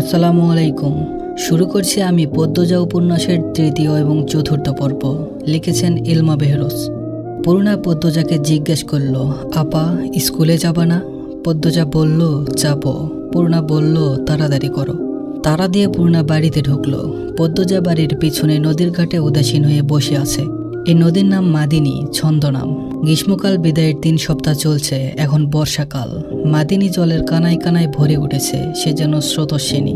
আসসালামু আলাইকুম। শুরু করছি আমি পদ্মজা উপন্যাসের তৃতীয় এবং চতুর্থ পর্ব। লিখেছেন ইলমা বেহরোজ। পূর্ণা পদ্মজাকে জিজ্ঞেস করল, আপা স্কুলে যাবা না? পদ্মজা বলল, যাব। পূর্ণা বলল, তাড়াতাড়ি করো। তাড়া দিয়ে পূর্ণা বাড়িতে ঢুকলো। পদ্মজা বাড়ির পিছনে নদীর ঘাটে উদাসীন হয়ে বসে আছে। এই নদীর নাম মাদিনী, ছন্দনাম। গ্রীষ্মকাল বিদায়ের 3 সপ্তাহ চলছে, এখন বর্ষাকাল। মাদিনী জলের কানায় কানায় ভরে উঠেছে, সে যেন স্রোতস্বিনী।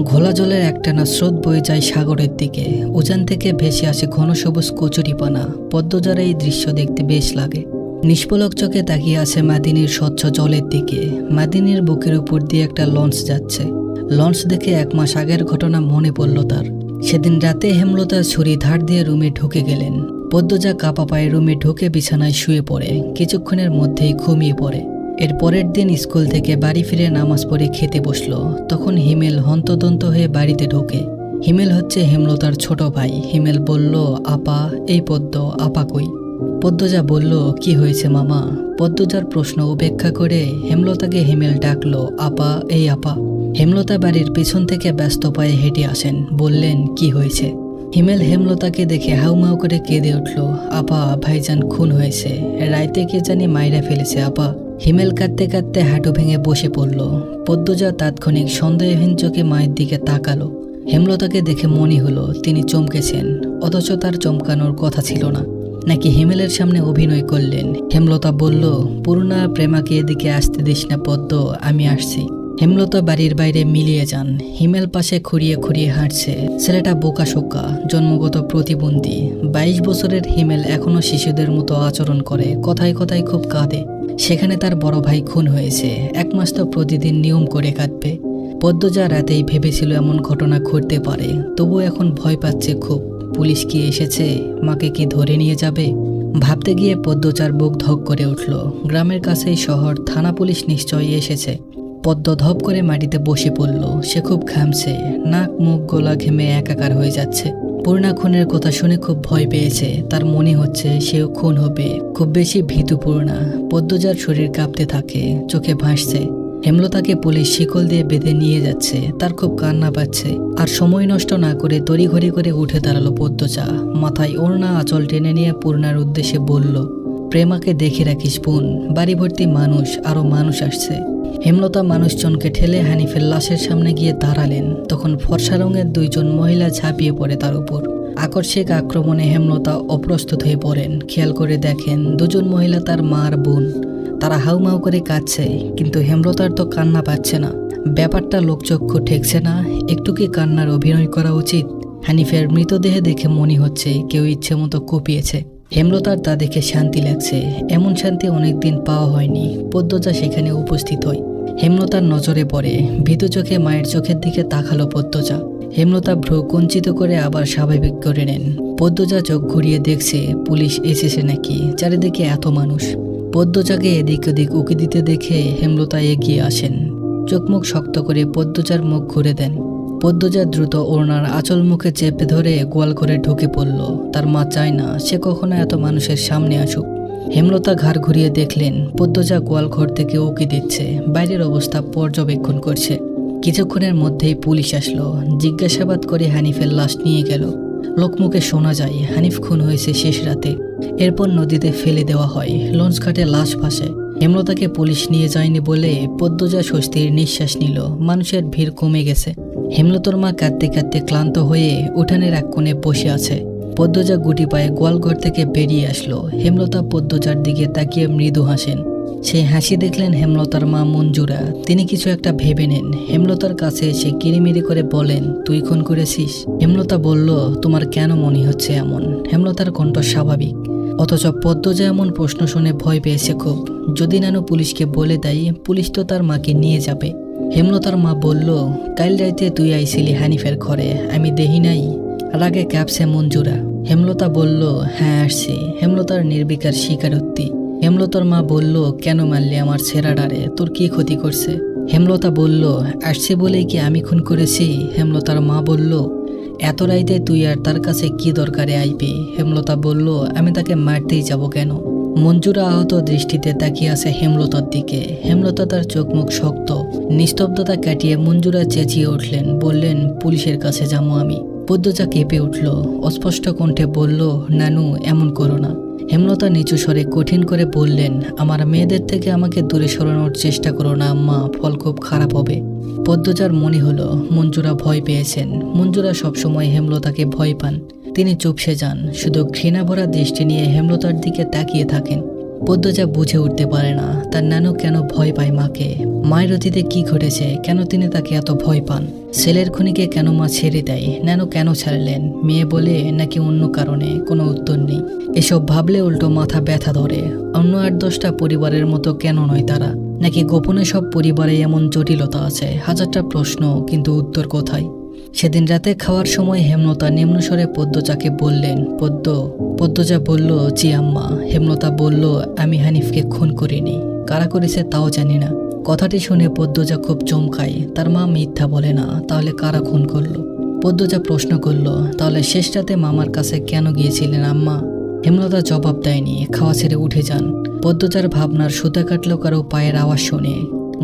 ঘোলা জলের একটানা স্রোত বয়ে যায় সাগরের দিকে। উজান থেকে ভেসে আসে ঘন সবুজ কচুরিপানা। পদ্মজার এই দৃশ্য দেখতে বেশ লাগে। নিষ্পলক চোখে তাকিয়ে আছে মাদিনীর স্বচ্ছ জলের দিকে। মাদিনীর বুকের উপর দিয়ে একটা লঞ্চ যাচ্ছে। লঞ্চ দেখে 1 মাস আগের ঘটনা মনে পড়ল তার। সেদিন রাতে হেমলতার ছুরি ধার দিয়ে রুমে ঢুকে গেলেন। পদ্মজা কাপা পায়ে রুমে ঢুকে বিছানায় শুয়ে পড়ে। কিছুক্ষণের মধ্যেই ঘুমিয়ে পড়ে। এর পরের দিন স্কুল থেকে বাড়ি ফিরে নামাজ পড়ে খেতে বসলো। তখন হিমেল হন্তদন্ত হয়ে বাড়িতে ঢোকে। হিমেল হচ্ছে হেমলতার ছোট ভাই। হিমেল বলল, আপা, এই পদ্ম, আপা কই? পদ্মজা বলল, কি হয়েছে মামা? পদ্মজার প্রশ্ন উপেক্ষা করে হেমলতাকে হিমেল ডাকলো, আপা, এই আপা। হেমলতা বাড়ির পিছন থেকে ব্যস্ত পায়ে হেঁটে আসেন। বললেন, কি হয়েছে? হিমেল হেমলতাকে দেখে হাউমাউ করে কেঁদে উঠল, আপা, ভাইজান খুন হয়েছে। রাইতে কে জানি মাইরা ফেলেছে আপা। হিমেল কাঁদতে কাঁদতে হাঁটু ভেঙে বসে পড়ল। পদ্মজা তাৎক্ষণিক সন্দেহহীন চোখে মায়ের দিকে তাকালো। হেমলতাকে দেখে মনে হলো তিনি চমকেছেন, অথচ তার চমকানোর কথা ছিল না। নাকি হিমেলের সামনে অভিনয় করলেন? হেমলতা বলল, পূর্ণা, প্রেমাকে এদিকে আসতে দিস না পদ্ম, আমি আসছি। হেমলতা বাড়ির বাইরে মিলিয়ে যান। হিমেল পাশে খুঁড়িয়ে খুঁড়িয়ে হাঁটছে। ছেলেটা বোকাশোকা, জন্মগত প্রতিবন্ধী। 22 বছরের হিমেল এখনো শিশুদের মতো আচরণ করে, কথায় কথায় খুব কাঁদে। সেখানে তার বড় ভাই খুন হয়েছে। 1 মাস তো প্রতিদিন নিয়ম করে কাঁদবে। পদ্মজা রাতেই ভেবেছিল এমন ঘটনা ঘটতে পারে, তবু এখন ভয় পাচ্ছে খুব। পুলিশ কি এসেছে? মাকে কি ধরে নিয়ে যাবে? ভাবতে গিয়ে পদ্মজার বুক ধক করে উঠল। গ্রামের কাছেই শহর, থানা পুলিশ নিশ্চয়ই এসেছে। পদ্ম ধপ করে মাটিতে বসে পড়ল। সে খুব ঘামছে, নাক মুখ গলা ঘেমে একাকার হয়ে যাচ্ছে। পূর্ণা খুনের কথা শুনে খুব ভয় পেয়েছে। তার মনে হচ্ছে সেও খুন হবে। খুব বেশি ভীতু পূর্ণা। পদ্মজার শরীর কাঁপতে থাকে, চোখে ভাসছে। হেমলতাকে পুলিশ শিকল দিয়ে বেঁধে নিয়ে যাচ্ছে। তার খুব কান্না পাচ্ছে। আর সময় নষ্ট না করে তড়িঘড়ি করে উঠে দাঁড়ালো পদ্মজা। মাথায় ওড়না আঁচল টেনে নিয়ে পূর্ণার উদ্দেশ্যে বলল, প্রেমাকে দেখে রাখিস বোন, বাড়ি ভর্তি মানুষ, আরো মানুষ আসছে। হেমলতা মানুষজনকে ঠেলে হানিফের লাশের সামনে গিয়ে দাঁড়ালেন। তখন ফর্সা রঙের 2 জন মহিলা ঝাঁপিয়ে পড়ে তার উপর। আকস্মিক আক্রমণে হেমলতা অপ্রস্তুত হয়ে পড়েন। খেয়াল করে দেখেন 2 জন মহিলা তার মার বোন। তারা হাউমাউ করে কাঁদছে, কিন্তু হেমলতার তো কান্না পাচ্ছে না। ব্যাপারটা লোকচক্ষু ঠেকছে না। একটু কি কান্নার অভিনয় করা উচিত? হানিফের মৃতদেহে দেখে মনে হচ্ছে কেউ ইচ্ছে মতো কুপিয়েছে। হেমলতার তা দেখে শান্তি লাগছে। এমন শান্তি অনেকদিন পাওয়া হয়নি। পদ্মজা সেখানে উপস্থিত হয়। হেমলতার নজরে পড়ে। ভীতু চোখে মায়ের চোখের দিকে তাকালো পদ্মজা। হেমলতা ভ্রু কুঞ্চিত করে আবার স্বাভাবিক করে নেন। পদ্মজা চোখ ঘুরিয়ে দেখছে পুলিশ এসেছে নাকি। চারিদিকে এত মানুষ। পদ্মজাকে এদিক ওদিক উকি দিতে দেখে হেমলতা এগিয়ে আসেন। চোখ মুখ শক্ত করে পদ্মজার মুখ ঘুরে দেন। পদ্মজা দ্রুত ওড়নার আঁচল মুখে চেপে ধরে গোয়াল করে ঢুকে পড়ল। তার মা চায় না সে কখনো এত মানুষের সামনে আসুক। হেমলতা ঘাড় ঘুরিয়ে দেখলেন পদ্মজা গোয়াল ঘর থেকে উকি দিচ্ছে, বাইরের অবস্থা পর্যবেক্ষণ করছে। কিছুক্ষণের মধ্যেই পুলিশ আসলো। জিজ্ঞাসাবাদ করে হানিফের লাশ নিয়ে গেল। লোকমুখে শোনা যায় হানিফ খুন হয়েছে শেষ রাতে। এরপর নদীতে ফেলে দেওয়া হয়। লঞ্চ ঘাটে লাশ ভাসে। হেমলতাকে পুলিশ নিয়ে যায়নি বলে পদ্মজা স্বস্তির নিঃশ্বাস নিল। মানুষের ভিড় কমে গেছে। হেমলতার মা কাঁদতে কাঁদতে ক্লান্ত হয়ে উঠানের এক কোণে বসে আছে। পদ্মজা গুটি পায়ে গোয়ালঘর থেকে বেরিয়ে আসলো। হেমলতা পদ্মজার দিকে তাকিয়ে মৃদু হাসেন। সেই হাসি দেখলেন হেমলতার মা মঞ্জুরা। তিনি কিছু একটা ভেবে নেন। হেমলতার কাছে এসে কিরিমিরি করে বলেন, তুই খুন করেছিস? হেমলতা বলল, তোমার কেন মনে হচ্ছে এমন? হেমলতার কণ্ঠ স্বাভাবিক, অথচ পদ্মজা এমন প্রশ্ন শুনে ভয় পেয়েছে খুব। যদি নানু পুলিশকে বলে দেয়, পুলিশ তো তার মাকে নিয়ে যাবে। হেমলতার মা বলল, কাল রাইতে তুই আইছিলি হানিফের ঘরে, আমি দেহি নাই? রাগে কাঁপছে মঞ্জুরা। হেমলতা বলল, হ্যাঁ আসছি। হেমলতার নির্বিকার স্বীকারোক্তি। হেমলতার মা বলল, কেন মারলি আমার ছেঁড়াডারে? তোর কি ক্ষতি করছে? হেমলতা বলল, আসছে বলেই কি আমি খুন করেছি? হেমলতার মা বলল, এত রাইতে তুই আর তার কাছে কি দরকারে আইবি? হেমলতা বলল, আমি তাকে মারতেই যাব কেন? মঞ্জুরা আহত দৃষ্টিতে তাকিয়ে আছে হেমলতার দিকে। হেমলতা তার চোখ মুখ শক্ত। নিস্তব্ধতা কাটিয়ে মঞ্জুরা চেঁচিয়ে উঠলেন, বললেন, পুলিশের কাছে যাবো আমি। পদ্মজা কেঁপে উঠল, অস্পষ্ট কণ্ঠে বলল, নানু এমন করো না। হেমলতা নিচু স্বরে কঠিন করে বললেন, আমার মেয়েদের থেকে আমাকে দূরে সরানোর চেষ্টা করো না আম্মা, ফল খুব খারাপ হবে। পদ্মজার মনে হলো মঞ্জুরা ভয় পেয়েছেন। মঞ্জুরা সবসময় হেমলতাকে ভয় পান। তিনি চুপসে যান, শুধু ঘৃণা ভরা দৃষ্টি নিয়ে হেমলতার দিকে তাকিয়ে থাকেন। পদ্মজা বুঝে উঠতে পারে না তার নানু কেন ভয় পায় মাকে। মায়ের অতীতে কি ঘটেছে, কেন তিনি তাকে এত ভয় পান। ছেলের খুনিকে কেন মা ছেড়ে দেয়, নানু কেন ছাড়লেন, মেয়ে বলে নাকি অন্য কারণে, কোনো উত্তর নেই। এসব ভাবলে উল্টো মাথা ব্যথা ধরে। অন্য 8-10টা পরিবারের মতো কেন নয় তারা, নাকি গোপনে সব পরিবারে এমন জটিলতা আছে। হাজারটা প্রশ্ন, কিন্তু উত্তর কোথায়। সেদিন রাতে খাওয়ার সময় হেমলতা নিম্নস্বরে পদ্মজাকে বললেন, পদ্মজা বলল, জি আম্মা। হেমলতা বলল, আমি হানিফকে খুন করিনি, কারা করেছে তাও জানি না। কথাটি শুনে পদ্মজা খুব চমকায়। তার মা মিথ্যা বলে না, তাহলে কারা খুন করলো? পদ্মজা প্রশ্ন করল, তাহলে শেষ রাতে মামার কাছে কেন গিয়েছিলেন আম্মা? হেমলতা জবাব দেয়নি, খাওয়া ছেড়ে উঠে যান। পদ্মজার ভাবনার সুতা কাটলো কারো পায়ের আওয়াজ শুনে।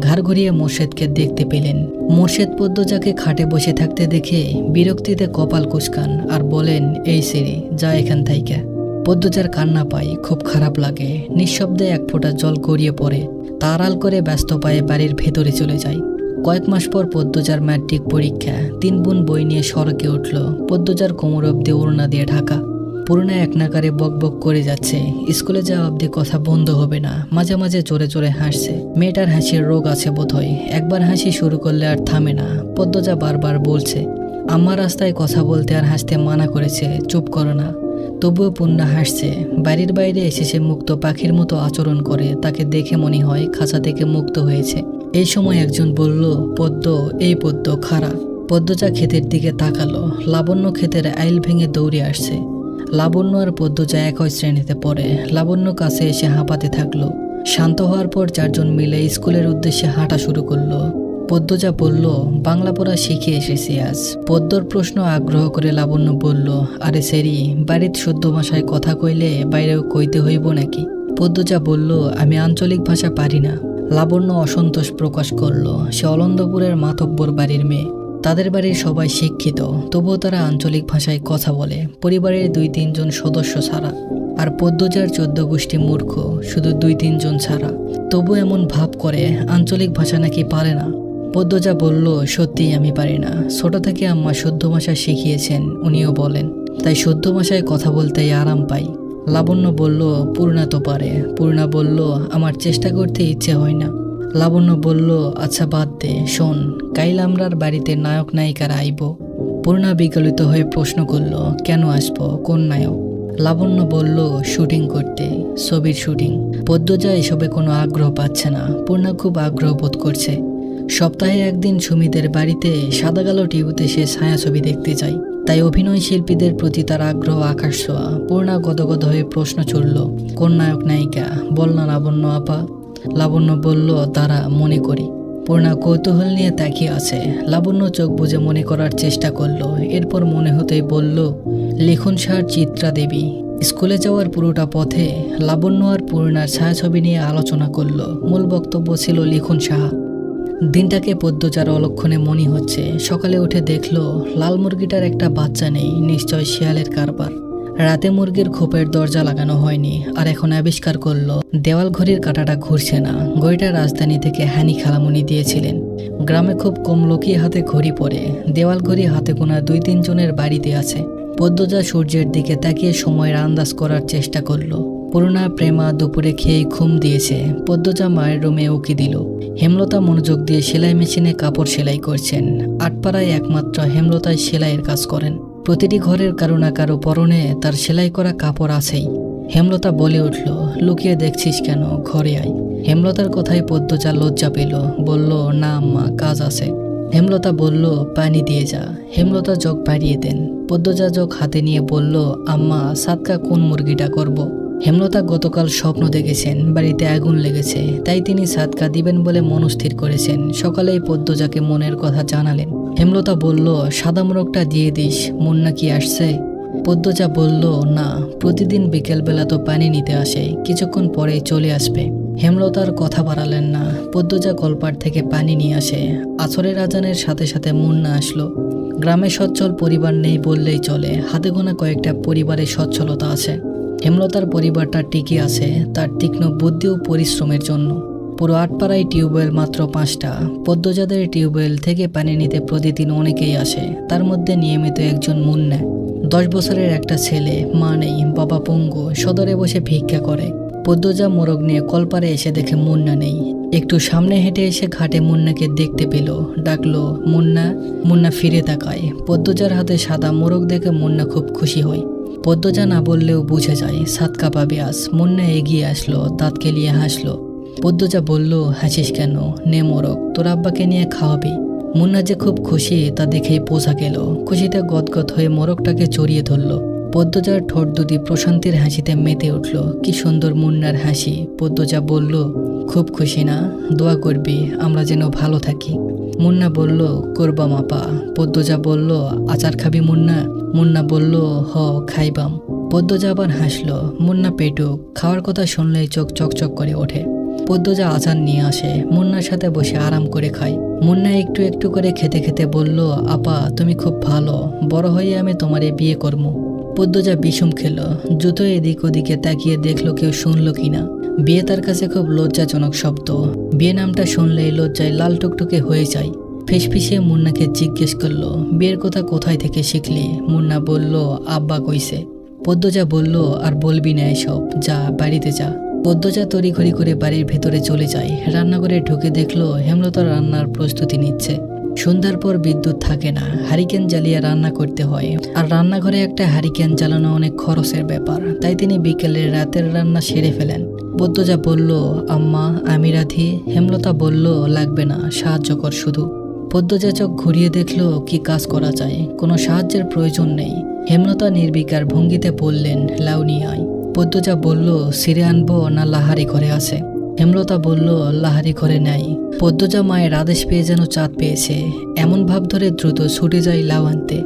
ঘাড় ঘুরিয়ে মোর্শেদকে দেখতে পেলেন। মোর্শেদ পদ্মজাকে খাটে বসে থাকতে দেখে বিরক্তিতে কপাল কুঁচকান আর বলেন, এই সেরি, যা এখান থেকে। পদ্মজার কান্না পায়, খুব খারাপ লাগে। নিঃশব্দে এক ফোঁটা জল গড়িয়ে পড়ে। তা আড়াল করে ব্যস্ত পায়ে বাড়ির ভেতরে চলে যায়। কয়েক মাস পর পদ্মজার ম্যাট্রিক পরীক্ষা। 3 বোন বই নিয়ে সড়কে উঠল। পদ্মজার কোমর অব্দি ওড়না দিয়ে ঢাকা। পূর্ণা এক নাকারে বকবক করে যাচ্ছে। স্কুলে যাওয়া অব্দি কথা বন্ধ হবে না। মাঝে মাঝে জোরে জোরে হাসছে। মেয়েটার হাসির রোগ আছে বোধহয়, একবার হাসি শুরু করলে আর থামে না। পদ্মজা বারবার বলছে, আম্মা রাস্তায় কথা বলতে আর হাসতে মানা করেছে, চুপ করো না। তবুও পূর্ণা হাসছে। বাড়ির বাইরে এসে সে মুক্ত পাখির মতো আচরণ করে। তাকে দেখে মনে হয় খাঁচা থেকে মুক্ত হয়েছে। এই সময় একজন বলল, পদ্ম, এই পদ্ম খাড়া। পদ্মজা ক্ষেতের দিকে তাকালো। লাবণ্য ক্ষেতের আইল ভেঙে দৌড়ে আসছে। লাবণ্য আর পদ্মজা একই শ্রেণীতে পড়ে। লাবণ্য কাছে এসে হাঁপাতে থাকলো। শান্ত হওয়ার পর 4 জন মিলে স্কুলের উদ্দেশ্যে হাঁটা শুরু করলো। পদ্মজা বলল, বাংলা পড়া শিখে এসেছি আজ। পদ্মর প্রশ্ন আগ্রহ করে লাবণ্য বলল, আরে সেরি, বাড়ির শুদ্ধ ভাষায় কথা কইলে বাইরেও কইতে হইব নাকি? পদ্মজা বলল, আমি আঞ্চলিক ভাষা পারি না। লাবণ্য অসন্তোষ প্রকাশ করলো। সে অলন্দপুরের মাতব্বর বাড়ির মেয়ে। তাদের বাড়ির সবাই শিক্ষিত, তবুও তারা আঞ্চলিক ভাষায় কথা বলে, পরিবারের 2-3 জন সদস্য ছাড়া। আর পদ্মজার 14 গোষ্ঠী মূর্খ, শুধু 2-3 জন ছাড়া। তবু এমন ভাব করে আঞ্চলিক ভাষা নাকি পারে না। পদ্মজা বলল, সত্যিই আমি পারি না। ছোট থেকে আম্মা শুদ্ধ ভাষা শিখিয়েছেন, উনিও বলেন, তাই শুদ্ধ ভাষায় কথা বলতেই আরাম পাই। লাবণ্য বলল, পূর্ণা তো পারে। পূর্ণা বলল, আমার চেষ্টা করতে ইচ্ছে হয় না। লাবণ্য বলল, আচ্ছা বাদ দে, শোন, কাইল আমরার বাড়িতে নায়ক নায়িকারা আইব। পূর্ণা বিগলিত হয়ে প্রশ্ন করল, কেন আসবো, কোন নায়ক? লাবণ্য বলল, শুটিং করতে, ছবির শুটিং। পদ্মজা এসবে কোনো আগ্রহ পাচ্ছে না। পূর্ণা খুব আগ্রহ বোধ করছে। সপ্তাহে একদিন সুমিতের বাড়িতে সাদা কালো টিভিতে সে ছায়াছবি দেখতে চায়। তাই অভিনয় শিল্পীদের প্রতি তার আগ্রহ আকাশ ছোঁয়া। পূর্ণা গদগদ হয়ে প্রশ্ন ছুড়ল, কোন নায়ক নায়িকা, বল না লাবণ্য আপা। লাবণ্য বলল, দাঁড়া, মনে করি। পূর্ণা কৌতূহল নিয়ে তাকিয়ে আছে। লাবণ্য চোখ বুজে মনে করার চেষ্টা করলো। এরপর মনে হতেই বলল, লিখন সার চিত্রা দেবী। স্কুলে যাওয়ার পুরোটা পথে লাবণ্য আর পূর্ণার ছায়াছবি নিয়ে আলোচনা করলো। মূল বক্তব্য ছিল লিখন সাহা। দিনটাকে পদ্মজার অলক্ষণে মনে হচ্ছে। সকালে উঠে দেখলো লাল মুরগিটার একটা বাচ্চা নেই, নিশ্চয় শিয়ালের কারবার। রাতে মুরগির খোপের দরজা লাগানো হয়নি। আর এখন আবিষ্কার করলো দেওয়াল ঘড়ির কাঁটাটা ঘুরছে না। ঘড়িটা রাজধানী থেকে হানি খালামুনি দিয়েছিলেন। গ্রামে খুব কম লোকই হাতে ঘড়ি পরে। দেওয়াল ঘড়ি হাতে গোনা 2-3 জনের বাড়িতে আছে। পদ্মজা সূর্যের দিকে তাকিয়ে সময়ের আন্দাজ করার চেষ্টা করলো। পূর্ণা প্রেমা দুপুরে খেয়ে ঘুম দিয়েছে। পদ্মজা মায়ের রুমে উকি দিল। হেমলতা মনোযোগ দিয়ে সেলাই মেশিনে কাপড় সেলাই করছেন। আটপাড়ায় একমাত্র হেমলতাই সেলাইয়ের কাজ করেন। প্রতিটি ঘরের কারো না কারো পরনে তার সেলাই করা কাপড় আছেই। হেমলতা বলে উঠল, লুকিয়ে দেখছিস কেন, ঘরে আয়। হেমলতার কথায় পদ্মজা লজ্জা পেল। বলল, না আম্মা, কাজ আছে। হেমলতা বলল, পানি দিয়ে যা। হেমলতা জগ বাড়িয়ে দেন। পদ্মজা জগ হাতে নিয়ে বলল, আম্মা, সাতকা কোন মুরগিটা করব? হেমলতা গতকাল স্বপ্ন দেখেছেন বাড়িতে আগুন লেগেছে, তাই তিনি সাদকা দিবেন বলে মনস্থির করেছেন। সকালেই পদ্মজাকে মনের কথা জানালেন। হেমলতা বলল, সাদা মোরগটা দিয়ে দিস, মুন্না কি আসছে? পদ্মজা বলল, না, প্রতিদিন বিকেলবেলা তো পানি নিতে আসে, কিছুক্ষণ পরেই চলে আসবে। হেমলতার কথা বাড়ালেন না। পদ্মজা কলপাড় থেকে পানি নিয়ে আসে। আসরের আজানের সাথে সাথে মুন্না আসলো। গ্রামে সচ্ছল পরিবার নেই বললেই চলে, হাতে গোনা কয়েকটা পরিবারে সচ্ছলতা আছে। হেমলতার পরিবারটা টিকে আছে তার তীক্ষ্ণ বুদ্ধি ও পরিশ্রমের জন্য। পুরো আটপাড়ায় টিউবওয়েল মাত্র 5টা। পদ্মজাদের টিউবওয়েল থেকে পানি নিতে প্রতিদিন অনেকেই আসে, তার মধ্যে নিয়মিত একজন মুন্না। 10 বছরের একটা ছেলে, মা নেই, বাবা পঙ্গু, সদরে বসে ভিক্ষা করে। পদ্মজা মোরগ নিয়ে কলপারে এসে দেখে মুন্না নেই। একটু সামনে হেঁটে এসে ঘাটে মুন্নাকে দেখতে পেল, ডাকলো, মুন্না। মুন্না ফিরে তাকায়। পদ্মজার হাতে সাদা মোরগ দেখে মুন্না খুব খুশি হয়। পদ্মজা না বললেও বুঝে যায় সাতকা পাবে আজ। মুন্না এগিয়ে আসলো, দাঁত কেলিয়ে হাসলো। পদ্মজা বলল, হাসিস কেন? নে মোরগ, তোর আব্বাকে নিয়ে খাওয়াবি। মুন্না যে খুব খুশি তা দেখেই বোঝা গেল। খুশিতে গদগদ হয়ে মোরগটাকে জড়িয়ে ধরল। পদ্মজার ঠোঁট দুটি প্রশান্তির হাসিতে মেতে উঠল। কি সুন্দর মুন্নার হাসি। পদ্মজা বলল, খুব খুশি না? দোয়া করবি আমরা যেন ভালো থাকি। মুন্না বলল, করবাম আপা। পদ্মজা বলল, আচার খাবি মুন্না? মুন্না বলল, হ, খাইবাম। পদ্মজা আবার হাসলো। মুন্না পেটুক, খাওয়ার কথা শুনলেই চোখ চকচক করে ওঠে। পদ্মজা আচার নিয়ে আসে, মুন্নার সাথে বসে আরাম করে খায়। মুন্না একটু একটু করে খেতে খেতে বলল, আপা তুমি খুব ভালো, বড় হয়ে আমি তোমারে বিয়ে করবো। পদ্মজা বিষম খেলো। জুতো এদিক ওদিকে তাকিয়ে দেখলো কেউ শুনলো কিনা। বিয়ে তার কাছে খুব লজ্জাজনক শব্দ। বিয়ে নামটা শুনলেই লজ্জায় লাল টুকটুকে হয়ে যায়। ফিসফিসিয়ে মুন্নাকে জিজ্ঞেস করলো, বিয়ের কথা কোথায় থেকে শিখলি? মুন্না বলল, আব্বা কইছে। পদ্মজা বলল, আর বলবি না এসব, যা বাড়িতে যা। পদ্মজা তড়িঘড়ি করে বাড়ির ভেতরে চলে যায়। রান্নাঘরে ঢুকে দেখলো হেমলতা রান্নার প্রস্তুতি নিচ্ছে। সন্ধ্যার পর বিদ্যুৎ থাকে না, হারিকেন জ্বালিয়ে রান্না করতে হয়। আর রান্নাঘরে একটা হারিকেন জ্বালানো অনেক খরচের ব্যাপার, তাই তিনি বিকেলে রাতের রান্না সেরে ফেলেন। পদ্মজা বলল, আম্মা আমি রাঁধি। হেমলতা বলল, লাগবে না, সাহায্য কর শুধু। পদ্মজা চোখ ঘুরিয়ে দেখলো কি কাজ করা যায়। কোনো সাহায্যের প্রয়োজন নেই। হেমলতা নির্বিকার ভঙ্গিতে বললেন, লাউ নিয়ে আয়। পদ্মজা বলল, সিরে আনবো না লাহারি ঘরে আছে? হেমলতা বলল, লাহারি ঘরে নাই। পদ্মজা মায়ের আদেশ পেয়ে যেন চাঁদ পেয়েছে। এমন ভাব ধরে দ্রুত ছুটে যায় লাউ আনতে।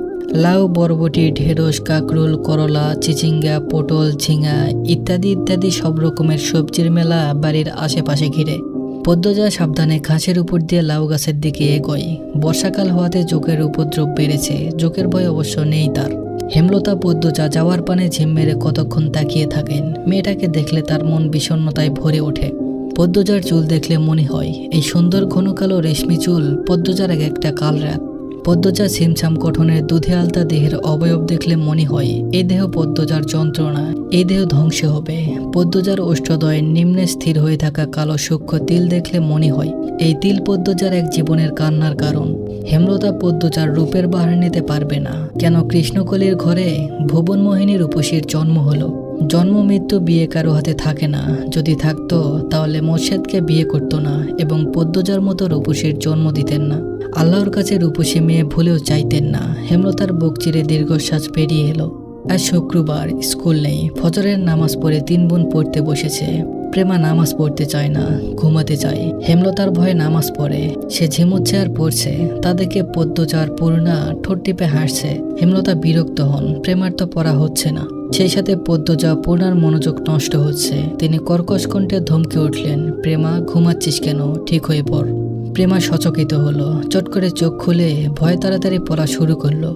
লাউ, বরবটি, ঢেঁড়স, কাকরোল, করলা, চিচিঙ্গা, পটল, ঝিঙা ইত্যাদি ইত্যাদি সব রকমের সবজির মেলা বাড়ির আশেপাশে ঘিরে। পদ্মজা সাবধানে ঘাসের উপর দিয়ে লাউ গাছের দিকে এগোয়। বর্ষাকাল হওয়াতে জোকের উপদ্রব বেড়েছে। জোকের ভয় অবশ্য নেই তার। হেমলতা পদ্মজা যাওয়ার পানে ঝিম মেরে কতক্ষণ তাকিয়ে থাকেন। মেয়েটাকে দেখলে তার মন বিষণ্ণতায় ভরে ওঠে। পদ্মজার চুল দেখলে মনে হয় এই সুন্দর ঘন কালো রেশমি চুল পদ্মজার এক একটা কাল রাত। পদ্মজা ছিমছাম গঠনের দুধে আলতা দেহের অবয়ব দেখলে মনে হয় এই দেহ পদ্মজার যন্ত্রণা, এই দেহ ধ্বংস হবে। পদ্মজার ওষ্ঠদয়ের নিম্নে স্থির হয়ে থাকা কালো সূক্ষ্ম তিল দেখলে মনে হয় এই তিল পদ্মজার এক জীবনের কান্নার কারণ। হেমলতা পদ্মজার রূপের বাহার নিতে পারবে না। কেন কৃষ্ণকলির ঘরে ভুবনমোহিনী রূপসীর জন্ম হলো? জন্ম মৃত্যু বিয়ে কারো হাতে থাকে না। যদি থাকতো তাহলে মোর্শেদকে বিয়ে করতো না এবং পদ্মজার মতো রূপসীর জন্ম দিতেন না। আল্লাহর কাছে রূপসী মেয়ে ভুলেও চাইতেন না। হেমলতার বুক চিরে দীর্ঘশ্বাস পেরিয়ে এলো। আজ শুক্রবার, স্কুল নেই। ফজরের নামাজ পড়ে 3 বোন পড়তে বসেছে। প্রেমা নামাজ পড়তে চায় না, ঘুমাতে চায়। হেমলতার ভয়ে নামাজ পড়ে। সে ঝিমুচ্ছে আর পড়ছে। তা দেখে পদ্মজার পূর্ণা ঠোঁট টিপে হাসছে। হেমলতা বিরক্ত হন, প্রেমার তো পড়া হচ্ছে না। সেই সাথে পদ্মজা পূর্ণার মনোযোগ নষ্ট হচ্ছে। তিনি কর্কশ কণ্ঠে ধমকে উঠলেন, প্রেমা ঘুমাচ্ছিস কেন? ঠিক হয়ে পড়। প্রেমা সচকিত হলো। চট করে চোখ খুলে ভয় তাড়াতাড়ি পড়া শুরু করলো।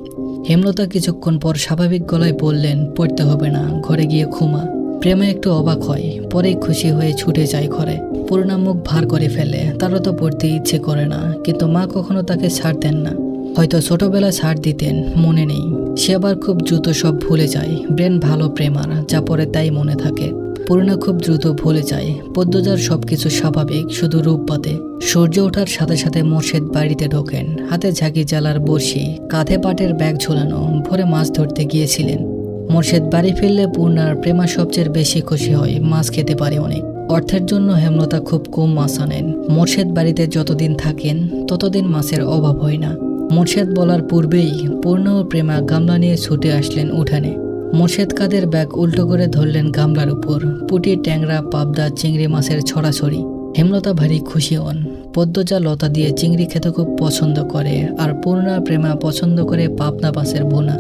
হেমলতা কিছুক্ষণ পর স্বাভাবিক গলায় বললেন, পড়তে হবে না, ঘরে গিয়ে ঘুমা। প্রেমা একটু অবাক হয়, পরেই খুশি হয়ে ছুটে যায় ঘরে। পূর্ণা মুখ ভার করে ফেলে। তারও তো পড়তে ইচ্ছে করে না, কিন্তু মা কখনো তাকে ছাড় দেন না। হয়তো ছোটবেলা ছাড় দিতেন, মনে নেই। সে আবার খুব দ্রুত সব ভুলে যায়। ব্রেন ভালো প্রেমার, যা পড়ে তাই মনে থাকে। পূর্ণা খুব দ্রুত ভুলে যায়। পদ্মজার সবকিছু স্বাভাবিক, শুধু রূপ বাদে। সূর্য ওঠার সাথে সাথে মোর্শেদ বাড়িতে ঢোকেন। হাতে ঝাঁকি জ্বালার বড়শি, কাঁধে পাটের ব্যাগ ঝোলানো। ভোরে মাছ ধরতে গিয়েছিলেন। মোর্শেদ বাড়ি ফিরলে পূর্ণার প্রেমা সবচেয়ে বেশি খুশি হয়। মাছ খেতে পারে অনেক। অর্থের জন্য হেমলতা খুব কম মাছ আনেন। মোর্শেদ বাড়িতে যতদিন থাকেন ততদিন মাছের অভাব হয় না। মোর্শেদ বলার পূর্বেই পূর্ণ ও প্রেমা গামলা নিয়ে ছুটে আসলেন উঠানে। মোর্শেদ কাদের ব্যাগ উল্টো করে ধরলেন গামলার উপর। পুঁটি, ট্যাংরা, পাবদা, চিংড়ি মাছের ছড়াছড়ি। হেমলতা ভারী খুশি হন। পদ্মজা লতা দিয়ে চিংড়ি খেতে খুব পছন্দ করে, আর পূর্ণা প্রেমা পছন্দ করে পাবদা মাছের ভুনা।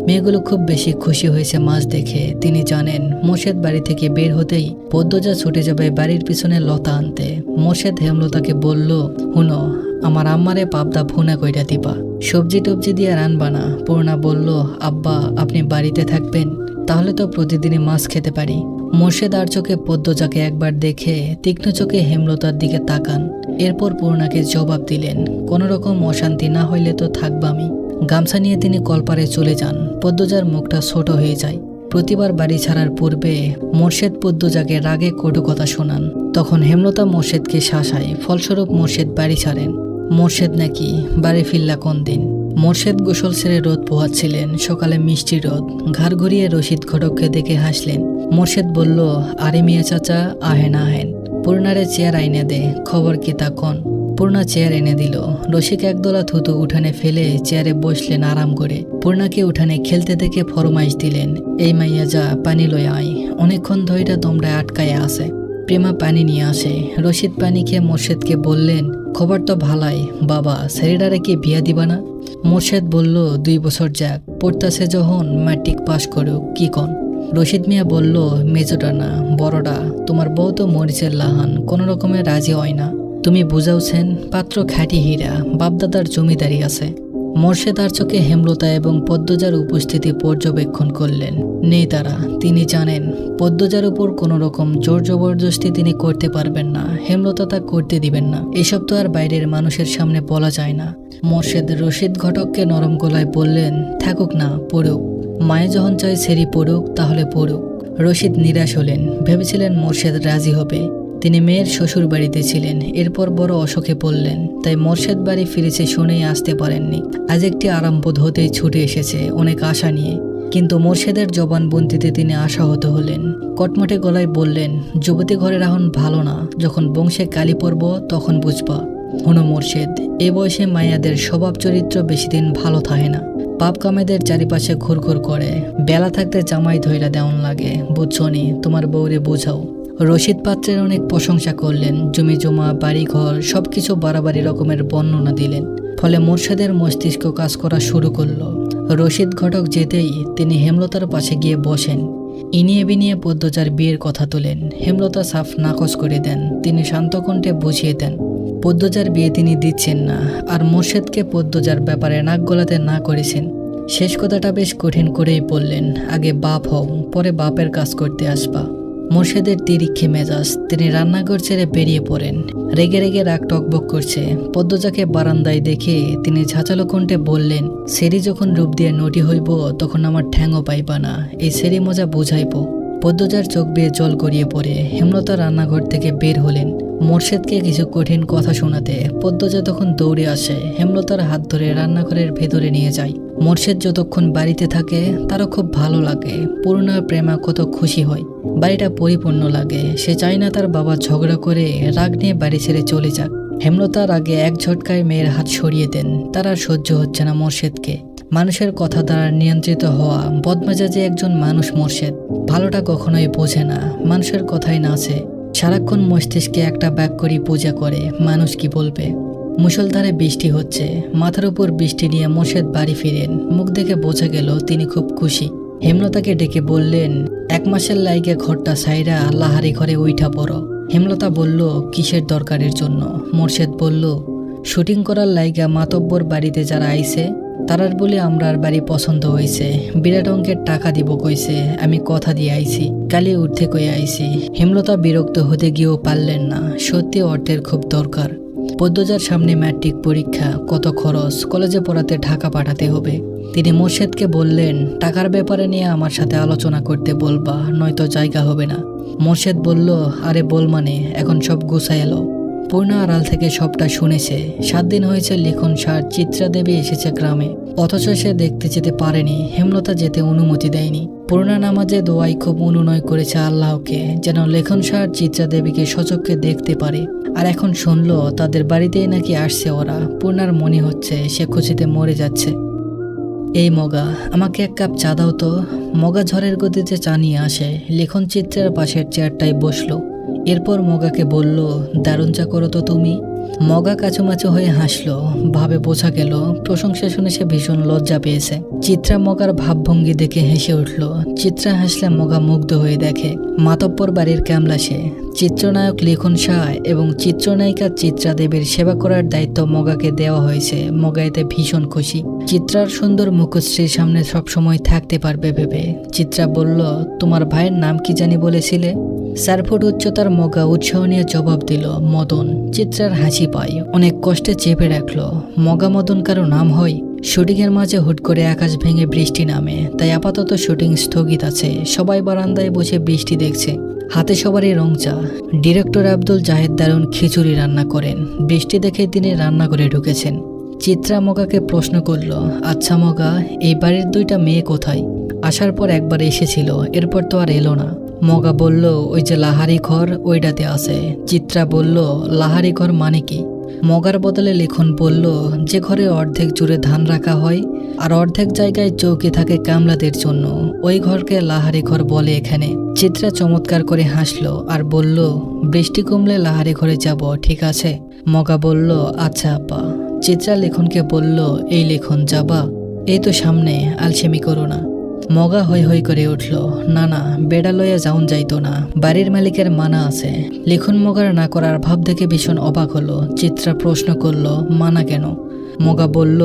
মেয়েগুলো খুব বেশি খুশি হয়েছে মাছ দেখে। তিনি জানেন মোর্শেদ বাড়ি থেকে বের হতেই পদ্মজা ছুটে যাবে বাড়ির পিছনে লতা আনতে। মোর্শেদ হেমলতাকে বলল, হুনো, আমার আম্মারে পাবদা ভুনা কইরা দিবা, সবজি টবজি দিয়ে রানবা না। পূর্ণা বলল, আব্বা আপনি বাড়িতে থাকবেন, তাহলে তো প্রতিদিনই মাছ খেতে পারি। মোর্শেদ আর চোখে পদ্মজাকে একবার দেখে তীক্ষ্ণ চোখে হেমলতার দিকে তাকান। এরপর পূর্ণাকে জবাব দিলেন, কোনো রকম অশান্তি না হইলে তো থাকবামি। গামছা নিয়ে তিনি কলপারে চলে যান। পদ্মজার মুখটা ছোট হয়ে যায়। প্রতিবার বাড়ি ছাড়ার পূর্বে মোর্শেদ পদ্মজাকে রাগে কটু কথা শোনান। তখন হেমলতা মোর্শেদকে শাসায়, ফলস্বরূপ মোর্শেদ বাড়ি ছাড়েন। মোর্শেদ নাকি বাড়ি ফিরলা কোন দিন। মোর্শেদ গোসল সেরে রোদ পোহাচ্ছিলেন, সকালে মিষ্টি রোদ। ঘাড় ঘুরিয়ে রশিদ ঘটককে দেখে হাসলেন। মোর্শেদ বলল, আরে মিয়া চাচা, আহেন আহেন, পূর্ণারে চেয়ার আইনে দে, খবর কি তা কন। পূর্ণা চেয়ার এনে দিল। রসিক একদলা থুতু উঠানে ফেলে চেয়ারে বসলেন আরাম করে। পূর্ণাকে উঠানে খেলতে দেখে ফরমাইশ দিলেন, এই মাইয়া যা পানি লই আয়, অনেকক্ষণ ধইরা তোমরা আটকায় আছে। প্রেমা পানি নিয়ে আসে। রশিদ পানি খেয়ে মোর্শেদকে বললেন, খবর তো ভালাই বাবা, ছেলেটারে কি বিয়া দিবা না? মোর্শেদ বলল, 2 বছর যাক, পড়তাছে যখন ম্যাট্রিক পাশ করুক, কি কন? রশিদ মিয়া বলল, মেজোটা না বড়টা, তোমার বউ তো মরিচের লাহান, কোনো রকমে রাজি হয় না। তুমি বুঝাওছেন, পাত্র খাঁটি হীরা, বাপদাদার জমিদারি আছে। মোর্শেদ আর চোখে হেমলতা এবং পদ্মজার উপস্থিতি পর্যবেক্ষণ করলেন। নেই তারা। তিনি জানেন পদ্মজার উপর কোনো রকম জোর জবরদস্তি তিনি করতে পারবেন না। হেমলতা তা করতে দিবেন না। এসব তো আর বাইরের মানুষের সামনে বলা যায় না। মোর্শেদ রশিদ ঘটককে নরম গলায় বললেন, থাকুক না, পড়ুক। মায়ে যখন চাই সেরি পড়ুক, তাহলে পড়ুক। রশিদ নিরাশ হলেন। ভেবেছিলেন মোর্শেদ রাজি হবে। তিনি মেয়ের শ্বশুর বাড়িতে ছিলেন। এরপর বড় অসুখে পড়লেন, তাই মোর্শেদ বাড়ি ফিরেছে শুনেই আসতে পারেননি। আজ একটি আরামবোধ হতেই ছুটে এসেছে অনেক আশা নিয়ে। কিন্তু মোর্শেদের জবানবন্দিতে তিনি আশাহত হলেন। কটমটে গলায় বললেন, যুবতী ঘরে রাহন ভালো না, যখন বংশে কালি পড়ব তখন বুঝবা। হুনো মোর্শেদ, এ বয়সে মাইয়াদের স্বভাব চরিত্র বেশি দিন ভালো থাকে না। পাপ কামেদের চারিপাশে ঘুরঘুর করে, বেলা থাকতে জামাই ধইরা দেওয়ান লাগে। বুঝছনি, তোমার বউরে বুঝাও। রশিদ পাত্রের অনেক প্রশংসা করলেন। জমি জমা, বাড়িঘর সবকিছু বাড়াবাড়ি রকমের বর্ণনা দিলেন। ফলে মোর্শেদের মস্তিষ্ক কাজ করা শুরু করলো। রশিদ ঘটক যেতেই তিনি হেমলতার পাশে গিয়ে বসেন। ইনিয়ে বিনিয়ে পদ্মজার বিয়ের কথা তোলেন। হেমলতা সাফ নাকচ করে দেন। তিনি শান্ত কণ্ঠে বুঝিয়ে দেন পদ্মজার বিয়ে তিনি দিচ্ছেন না, আর মোর্শেদকে পদ্মজার ব্যাপারে নাক গলাতে না করেছেন। শেষ কথাটা বেশ কঠিন করেই বললেন, আগে বাপ হও, পরে বাপের কাজ করতে আসবা। মোর্শেদের তিরিক্ষে মেজাজ। তিনি রান্নাঘর ছেড়ে বেরিয়ে পড়েন। রেগে রেগে রাগ টকবক করছে। পদ্মজাকে বারান্দায় দেখে তিনি ঝাঁচালো কণ্ঠে বললেন, সেরি যখন রূপ দিয়ে নটি হইব, তখন আমার ঠ্যাংও পাইবা না, এই সেরি মজা বুঝাইব। পদ্মজার চোখ বেয়ে জল গড়িয়ে পড়ে। হেমলতা রান্নাঘর থেকে বের হলেন মোর্শেদকে কিছু কঠিন কথা শোনাতে। পদ্মজা তখন দৌড়ে আসে, হেমলতার হাত ধরে রান্নাঘরের ভেতরে নিয়ে যায়। মোর্শেদ যতক্ষণ বাড়িতে থাকে তারও খুব ভালো লাগে। পূর্ণা প্রেমা কত খুশি হয়, বাড়িটা পরিপূর্ণ লাগে। সে চায় না তার বাবা ঝগড়া করে রাগ নিয়ে বাড়ি ছেড়ে চলে যাক। হেমলতার আগে এক ঝটকায় মেয়ের হাত সরিয়ে দেন। তার আর সহ্য হচ্ছে না মোর্শেদকে। মানুষের কথা দ্বারা নিয়ন্ত্রিত হওয়া বদমেজাজে একজন মানুষ মোর্শেদ। ভালোটা কখনোই বোঝে না, মানুষের কথাই নাচে। সারাক্ষণ মস্তিষ্কে একটা ব্যাগ করি পূজা করে, মানুষ কি বলবে। মুষলধারে বৃষ্টি হচ্ছে। মাথার উপর বৃষ্টি নিয়ে মোর্শেদ বাড়ি ফিরেন। মুখ দেখে বোঝা গেল তিনি খুব খুশি। হেমলতাকে ডেকে বললেন, 1 মাসের লাইগে ঘরটা সাইরা লাহারি ঘরে উইঠা পড়ো। হেমলতা বলল, কিসের দরকারের জন্য? মোর্শেদ বলল, শুটিং করার লাইগা মাতব্বর বাড়িতে যারা আইছে তারার বলে আমরার বাড়ি পছন্দ হয়েছে। বিরাট অঙ্কের টাকা দিব কইছে, আমি কথা দিয়ে আইছি, কালি উঠতে কয়ে আইছি। হেমলতা বিরক্ত হতে গিয়েও পারলেন না। সত্যি অর্থের খুব দরকার। পদ্মজার সামনে ম্যাট্রিক পরীক্ষা, কত খরচ, কলেজে পড়াতে ঢাকা পাঠাতে হবে। তিনি মোর্শেদকে বললেন, টাকার ব্যাপারে নিয়ে আমার সাথে আলোচনা করতে বলবা, নয়তো জায়গা হবে না। মোর্শেদ বলল, আরে বল মানে, এখন সব গুছাই এলো। পূর্ণা আড়াল থেকে সবটা শুনেছে। 7 দিন হয়েছে লিখন সার চিত্রা দেবী এসেছে গ্রামে, অথচ সে দেখতে যেতে পারেনি। হেমলতা যেতে অনুমতি দেয়নি। পূর্ণা নামাজে দোয়াই খুব অনুনয় করেছে আল্লাহকে, যেন লেখন সার চিত্রা দেবীকে সচক্ষে দেখতে পারে। আর এখন শুনলো তাদের বাড়িতেই নাকি আসছে ওরা। পূর্ণার মনে হচ্ছে সে খুশিতে মরে যাচ্ছে। এই মগা, আমাকে 1 কাপ চা দাও তো। মগা ঝড়ের গতিতে চা নিয়ে আসে। লেখন চিত্রের পাশের চেয়ারটায় বসলো। এরপর মগাকে বলল, দারুণ চা করো তো তুমি। মগা কাচুমাচু হয়ে হাসলো, ভাবে বোঝা গেল প্রশংসা শুনে সে ভীষণ লজ্জা পেয়েছে। চিত্রা মগার ভাবভঙ্গি দেখে হেসে উঠল। চিত্রা হাসলে মগা মুগ্ধ হয়ে দেখে মাতব্বর বাড়ির ক্যামলা সে। চিত্রনায়ক লিখন শাহ এবং চিত্রনায়িকা চিত্রা দেবীর সেবা করার দায়িত্ব মগাকে দেওয়া হয়েছে। মগা এতে ভীষণ খুশি। চিত্রার সুন্দর মুখশ্রীর সামনে সবসময় থাকতে পারবে ভেবে চিত্রা বলল, তোমার ভাইয়ের নাম কি জানি বলেছিলে? 4 ফুট উচ্চতার মগা উৎসাহ নিয়ে জবাব দিল, মদন। চিত্রার হাসি পায়, অনেক কষ্টে চেপে রাখলো। মগা মদন কারো নাম হয়? শুটিংয়ের মাঝে হুট করে আকাশ ভেঙে বৃষ্টি নামে, তাই আপাতত শুটিং স্থগিত আছে। সবাই বারান্দায় বসে বৃষ্টি দেখছে, হাতে সবারই রং চা। ডিরেক্টর আব্দুল জাহেদ দারুণ খিচুড়ি রান্না করেন। বৃষ্টি দেখে তিনি রান্নাঘরে ঢুকেছেন। চিত্রা মগাকে প্রশ্ন করল, আচ্ছা মগা, এই বাড়ির 2টা মেয়ে কোথায়? আসার পর একবার এসেছিল, এরপর তো আর এলো না। মগা বলল, ওই যে লাহারি ঘর ওইটাতে আছে। চিত্রা বলল, লাহারি ঘর মানে কি? মগার বদলে লিখন বলল, যে ঘরে অর্ধেক জুড়ে ধান রাখা হয় আর অর্ধেক জায়গায় চৌকি থাকে কামলাদের জন্য, ওই ঘরকে লাহারি ঘর বলে এখানে। চিত্রা চমৎকার করে হাসলো আর বলল, বৃষ্টি কমলে লাহারি ঘরে যাব, ঠিক আছে? মগা বলল, আচ্ছা আপা। চিত্রা লিখনকে বলল, এই লিখন যাবা? এই তো সামনে, আলসেমি করো না। মগা হৈ হৈ করে উঠল, না না, বেড়া লইয়া যাউন যাইতো না, বাড়ির মালিকের মানা আছে। লিখন মগার না করার ভাব দেখে ভীষণ অবাক হলো। চিত্রা প্রশ্ন করল, মানা কেন? মগা বলল,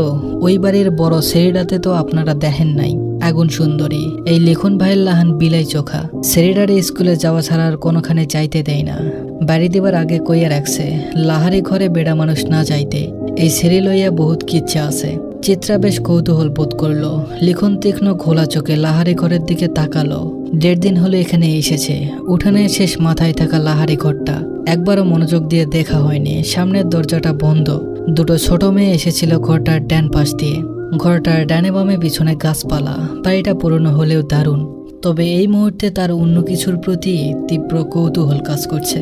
ওই বাড়ির বড় সেরিডাতে তো আপনারা দেখেন নাই, আগুন সুন্দরী। এই লিখন ভাইয়ের লাহান বিলাই চোখা, সেরিডারে স্কুলে যাওয়া ছাড়া আর কোনোখানে যাইতে দেয় না। বাড়ি দিবার আগে কইয়া রাখছে, লাহারি ঘরে বেড়া মানুষ না যাইতে। এই সেরি লইয়া বহুত কিচ্ছা আছে। চিত্রা বেশ কৌতূহল বোধ করল। লিখন তীক্ষ্ণ ঘোলা চোখে লাহারি ঘরের দিকে তাকালো। 1.5 দিন হলো এখানে এসেছে। উঠানের শেষ মাথায় থাকা লাহারি ঘরটা একবারও মনোযোগ দিয়ে দেখা হয়নি। সামনের দরজাটা বন্ধ। 2টো ছোট মেয়ে এসেছিল ঘরটার ডান পাশ দিয়ে। ঘরটার ডানে বামে পিছনে গাছপালা। বাড়িটা পুরনো হলেও দারুণ, তবে এই মুহূর্তে তার অন্য কিছুর প্রতি তীব্র কৌতূহল কাজ করছে।